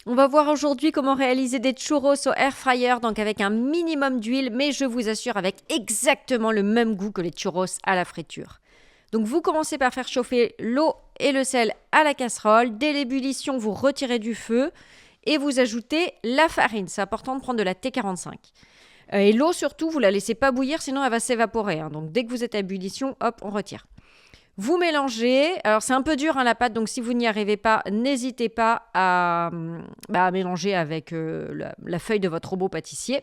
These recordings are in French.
On va voir aujourd'hui comment réaliser des churros au air fryer, donc avec un minimum d'huile, mais je vous assure avec exactement le même goût que les churros à la friture. Donc vous commencez par faire chauffer l'eau et le sel à la casserole. Dès l'ébullition, vous retirez du feu et vous ajoutez la farine. C'est important de prendre de la T45. Et l'eau surtout, vous la laissez pas bouillir, sinon elle va s'évaporer. Donc dès que vous êtes à ébullition, hop, on retire. Vous mélangez. Alors, c'est un peu dur, hein, la pâte, donc si vous n'y arrivez pas, n'hésitez pas à mélanger avec la feuille de votre robot pâtissier.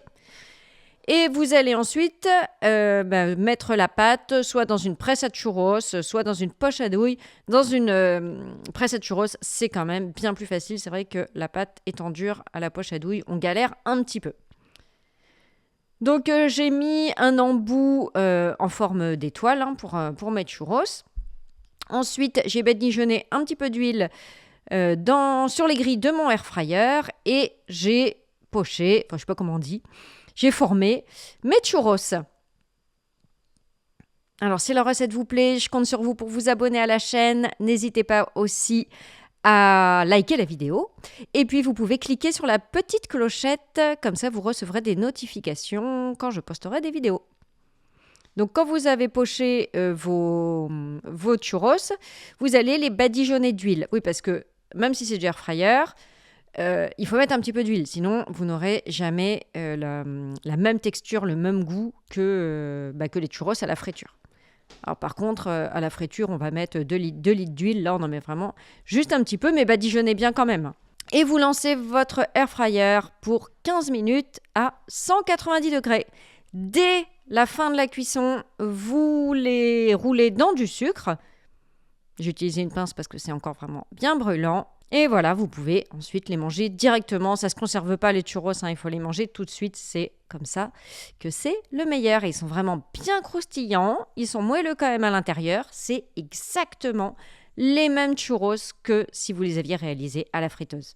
Et vous allez ensuite mettre la pâte soit dans une presse à churros, soit dans une poche à douille. Dans une presse à churros, c'est quand même bien plus facile. C'est vrai que la pâte étant dure à la poche à douille, on galère un petit peu. Donc, j'ai mis un embout en forme d'étoile pour mes churros. Ensuite, j'ai badigeonné un petit peu d'huile sur les grilles de mon air fryer et j'ai poché, je sais pas comment on dit, j'ai formé mes churros. Alors, si la recette vous plaît, je compte sur vous pour vous abonner à la chaîne. N'hésitez pas aussi à liker la vidéo. Et puis, vous pouvez cliquer sur la petite clochette, comme ça vous recevrez des notifications quand je posterai des vidéos. Donc, quand vous avez poché vos churros, vous allez les badigeonner d'huile. Oui, parce que même si c'est du air fryer, il faut mettre un petit peu d'huile. Sinon, vous n'aurez jamais la même texture, le même goût que les churros à la friture. Alors, par contre, à la friture, on va mettre 2 litres d'huile. Là, on en met vraiment juste un petit peu, mais badigeonnez bien quand même. Et vous lancez votre air fryer pour 15 minutes à 190 degrés. Dès la fin de la cuisson, vous les roulez dans du sucre. J'ai utilisé une pince parce que c'est encore vraiment bien brûlant. Et voilà, vous pouvez ensuite les manger directement. Ça ne se conserve pas les churros, il faut les manger tout de suite. C'est comme ça que c'est le meilleur. Et ils sont vraiment bien croustillants. Ils sont moelleux quand même à l'intérieur. C'est exactement les mêmes churros que si vous les aviez réalisés à la friteuse.